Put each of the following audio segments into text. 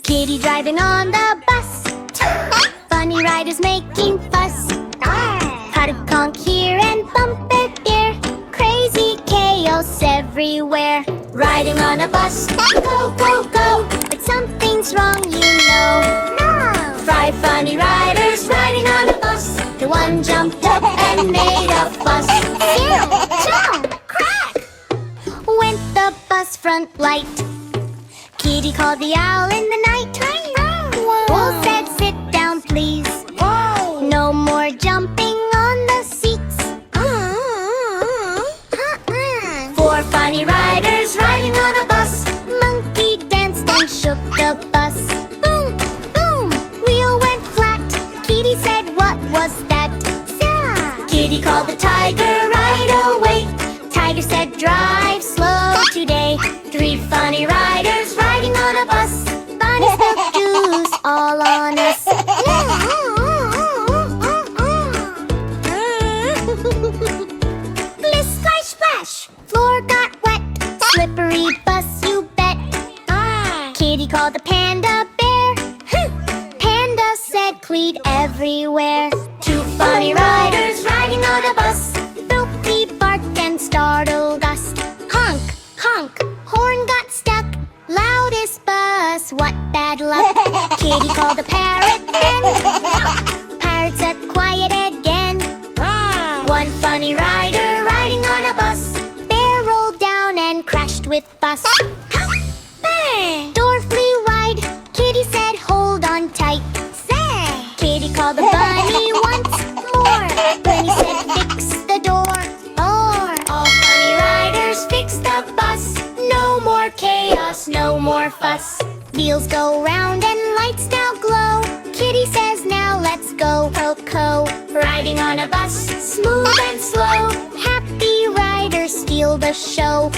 Kitty driving on the bus. Funny riders making fuss. Pot of conch here and bumper there. Crazy chaos everywhere. Riding on a bus, go, go, go. But something's wrong, you know. No! 5 funny riders riding on a bus. The one jumped up and made a fuss. Jump, crack! Went the bus front light. Kitty called the owl in the night. Wolf said, sit down, please. No more jumping on the seats. 4 funny riders riding on a bus. Monkey danced and shook the bus. Boom, boom, wheel went flat. Kitty said, what was that? Kitty called the tiger right away. Tiger said, drive slow today. 3 funny riders riding on a bus. Bunny spilled juice all on us. Splish, splash, splash. Floor got wet. Slippery bus, you bet. Kitty called the panda bear. Panda said, cleat everywhere. 2 funny riders riding on a bus. Filthy barked and startled us. Honk, honk, horn got stuck. Loudest bus, what bad luck. Kitty called the parrot then. Parrot said, quiet again. 1 funny rider riding on a bus. Bear rolled down and crashed with bus. Door flew wide. Kitty said, hold on tight. Kitty called the bunny once more. Bunny said, fix the door. All funny riders fix the bus. No more chaos, no more fuss. Wheels go round and lights now glow. Kitty says, now let's go, Coco. Riding on a bus, smooth and slow. Happy riders steal the show.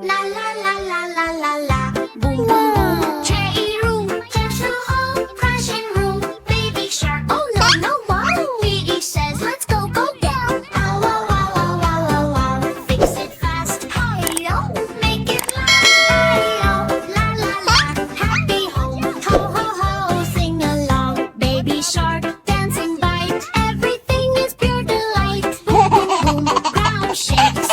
La la la la la la la. Boom boom boom. Cherry room, castle home, crashing room. Baby shark, oh no no wow. Kitty says, let's go go down. Ow wow wow wow wow wow wow. Fix it fast, hi-yo. Make it last, hi-yo. La la la. Happy home, ho ho ho. Sing along, baby shark, dancing bite. Everything is pure delight. Boom boom boom, ground shakes.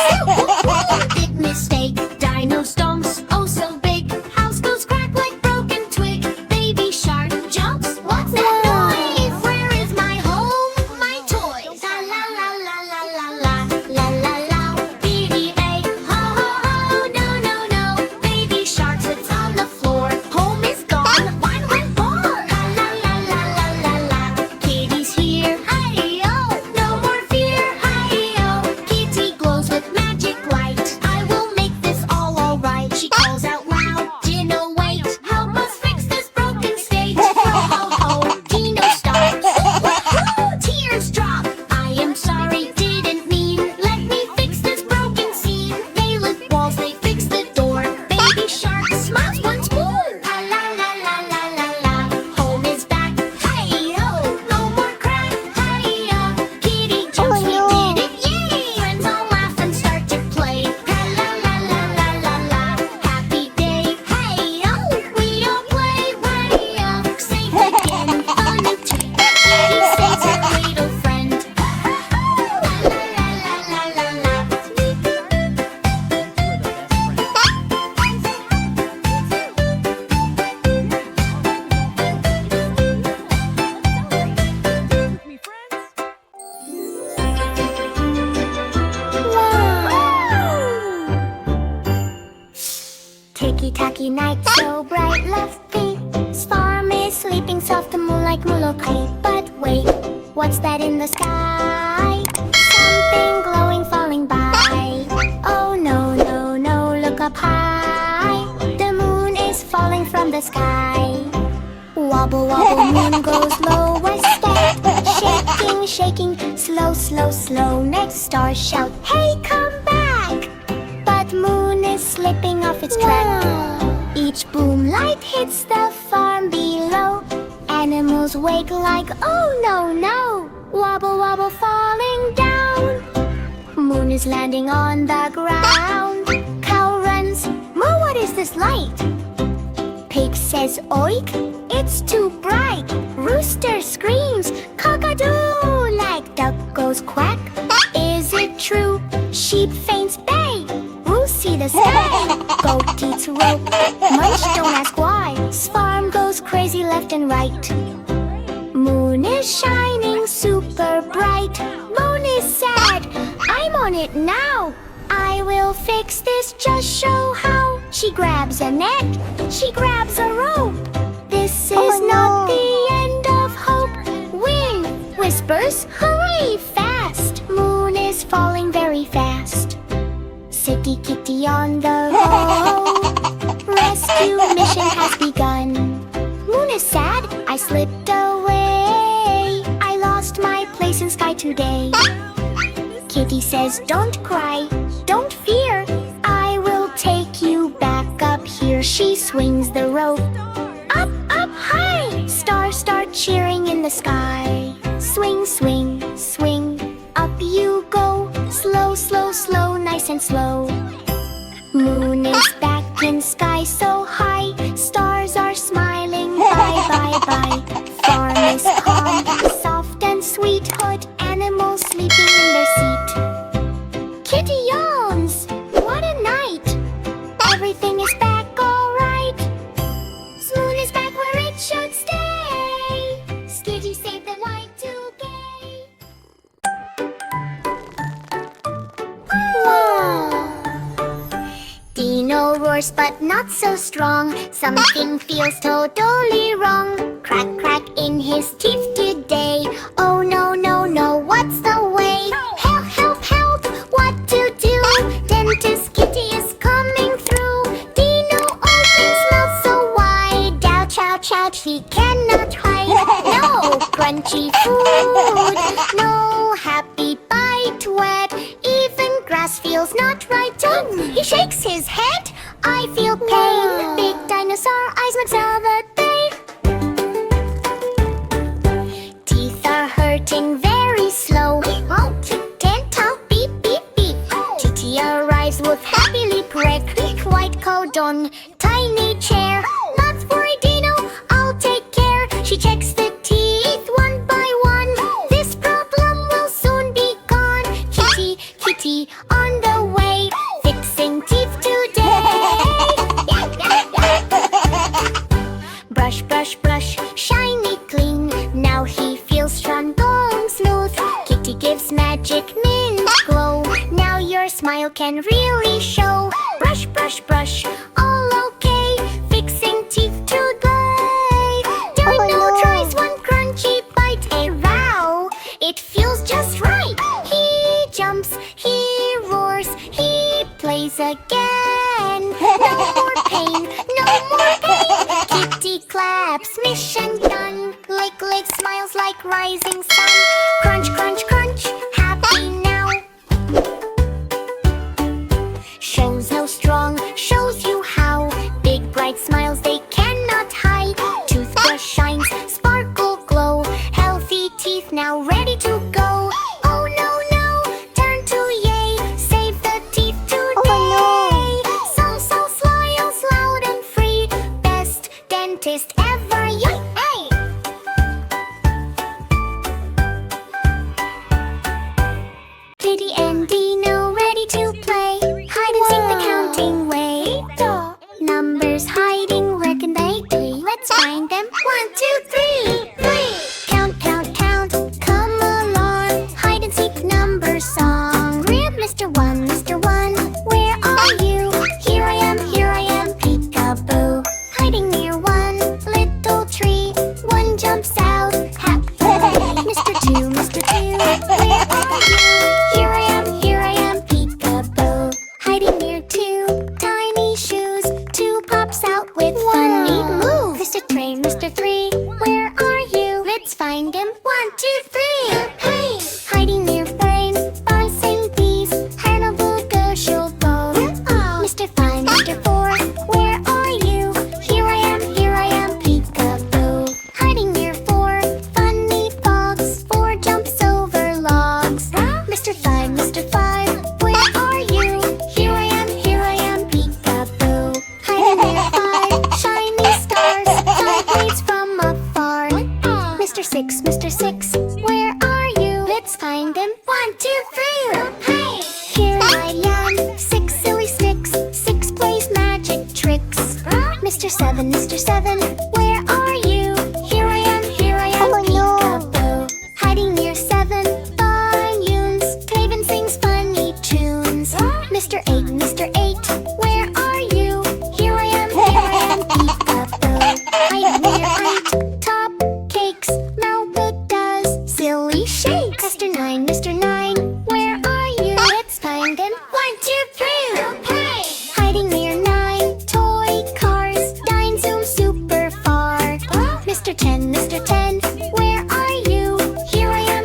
Big mistake, dino stomps, oh so big. House goes crack like broken twig. Baby shark jumps, what's that noise? Where is my home, my toys? La la la la la la la. La la la, BDA, ho ho ho. No no no, baby shark sits on the floor. Home is gone, one went more. La la la la la la la. Kitty's here, hi-yo. No more fear, hi-yo. Kitty glows with magic light. I will make this all alright. She calls out loud, Dino wait. Help us fix this broken state. Ho ho ho, Dino stops. Woohoo, tears drop. I am sorry, didn't mean. Let me fix this broken scene. They lift walls, they fix the door. Baby shark smiles once more. La la la la la la la. Home is back. Hey-yo, no more crack. Hey-yo, Kitty jumps, we did it, yay! Friends all laugh and start to play. La la la la la la la. Happy day. Hey-yo, we all play. Hey-yo, safe again. A new tree. Kitty saves her little friend. La la la la la la la. Ticky-tacky night, so bright, lovely. Farm is sleeping soft, the moonlight molokai. But wait, what's that in the sky? Something glowing falling by. Oh no, no, no, look up high. The moon is falling from the sky. Wobble, wobble, moon goes low, a step. Shaking, shaking, slow, slow, slow. Next star shout, hey, come back. But moon is slipping off its track. Each boom light hits the farm below. Animals wake like, oh no, no. Wobble, wobble, falling down. Moon is landing on the ground. this light? Pig says oink, it's too bright. Rooster screams cock-a-doodle, like duck goes quack. Is it true? Sheep faints bay. Who see the sky? Goat eats rope. Munch, don't ask why. Farm goes crazy left and right. Moon is shining super bright. Moon is sad, I'm on it now. I will fix this, just show how. She grabs a net, she grabs a rope. This is not the end of hope. Wind whispers, hurry fast. Moon is falling very fast. City kitty on the road. Rescue mission has begun. Moon is sad, I slipped away. I lost my place in sky today. Kitty says, don't cry, don't fear. I will take you back up here. She swings the rope. Up, up, high. Stars start cheering in the sky. Swing, swing, swing. Up you go. Slow, slow, slow, nice and slow. Moon is back in sky so high. Stars are smiling, bye, bye, bye. Farm is calm, soft and sweet. Hood animals sleeping in their seat. Kitty yawns, what a night. Everything is back alright. Moon is back where it should stay. Skitty saved the Y2K. Wow. Dino roars but not so strong. Something feels totally wrong. Crack, crack in his teeth today. Oh no, no, no, what's the way? Help, help, help, what to do? Dentist Kitty is coming through. Dino opens mouth so wide. Ouch, ouch, ouch, he cannot hide. No crunchy food, no happy bite wet. Even grass feels not right. He shakes his head. I feel pain. Big dinosaur eyes looks all the day. Teeth are hurting very slow. Can't talk, beep, beep, beep. Titi arrives with happy lip red. White coat on tiny chair. Not worry, Dino, I'll take care. She checks the teeth one by one. This problem will soon be gone. Kitty, kitty, on the way. Fixing teeth today. Brush, brush, brush, shiny clean. Now he feels strong, bone smooth. Kitty gives magic mint glow. Now your smile can really show. Brush, brush, brush, all okay. Fixing teeth today. Dino tries one crunchy bite. A wow, it feels just right. He jumps, he roars, he plays again. No more pain, no more pain. Kitty claps, mission done. Lick smiles like rising sun. Crunch, crunch, crunch, happy now. Shows no strong, shows you how. Big bright smiles they cannot hide. Toothbrush shines, sparkle glow. Healthy teeth now ready to go. Oh no, no, turn to yay. Save the teeth today. So smiles loud and free. Best dentist ever, yay! Kitty and Dino ready to play. Hide and seek the counting way. Numbers hiding, where can they be? Let's find them. 1, 2, 3. Count, count, count, come along. Hide and seek number song. Read Mr. 1, Mr. 1, where are you? Here I am, peekaboo. Hiding near one little tree. One jumps out, happy. Mr. 2, Mr. 2, where are you? Here I am, peekaboo. Hiding near two tiny shoes. Two pops out with funny moves. Mr. 3, where are you? Let's find him. 1, 2, 3. Hey! Hiding near brain, bison bees. Hannibal Gershel bone. Mr. 5, Mr. 4, where are you? Here I am, peekaboo. Hiding near 4 funny fogs. 4 jumps over logs. Mr. 5, find him. 1, 2, 3. Hey! Here I am, 6 silly sticks. 6 plays magic tricks. Mr. 7, Mr. 7, where are you? Here I am, peekaboo. Hiding near 7 volumes. Taven sings funny tunes. Mr. 8, Mr. 8, where are you? Here I am, peekaboo. Hiding near 8 top cakes. Malbut does silly shakes. Mr. 9, where are you? Let's find him. 1, 2, 3. Hey! Hiding near 9 toy cars. Dine zoom super far. Mr. 10, Mr. 10, where are you? Here I am,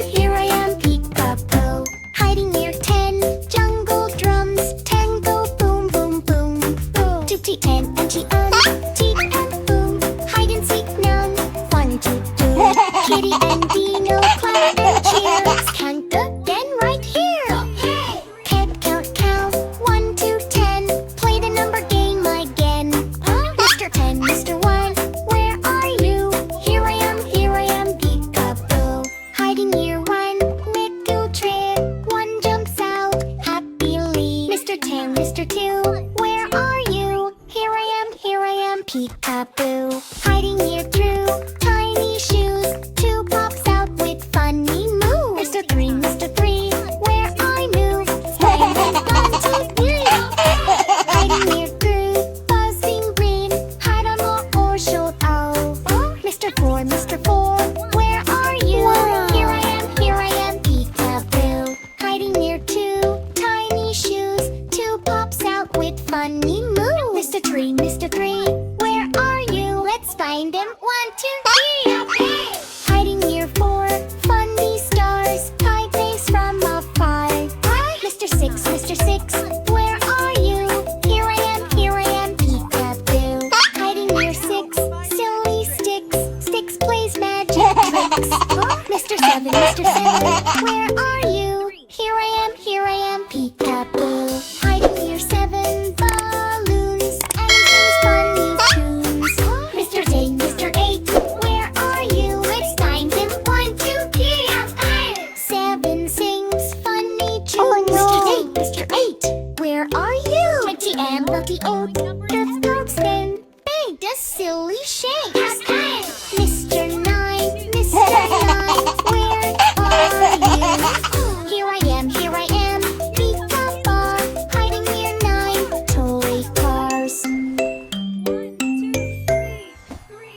peekaboo. Hiding near 10 jungle drums. Tango boom, boom, boom, boom. Toot and teet and boom. Hide and seek none. 1, 2, 2. Kitty and Dino clap and cheer. Let's count again right here. Count, count, 1, 2, 10. Play the number game again. Mr. 10, Mr. 1, where are you? Here I am, peekaboo. Hiding near 1 little tree. 1 jumps out happily. Mr. 10, Mr. 2, where are you? Here I am, peekaboo. Hiding near Drew, tiny shoes. 2 pops out with funny moves. Mr. 3, where I move. Spider-Man, 1, 2, 3. Hiding near Drew, buzzing green. Hide on wall or show owl. Mr. 4, where are you? Here I am, peekaboo. Hiding near 2 tiny shoes. 2 pops out with funny moves. Mr. 3, where are you? Let's find him. 1, 2, 3. Hiding near 4 funny stars. Hide face from afar. Mr. 6, where are you? Here I am, peekaboo. Hiding near 6 silly sticks. Sticks plays magic tricks. Mr. 7, where are you?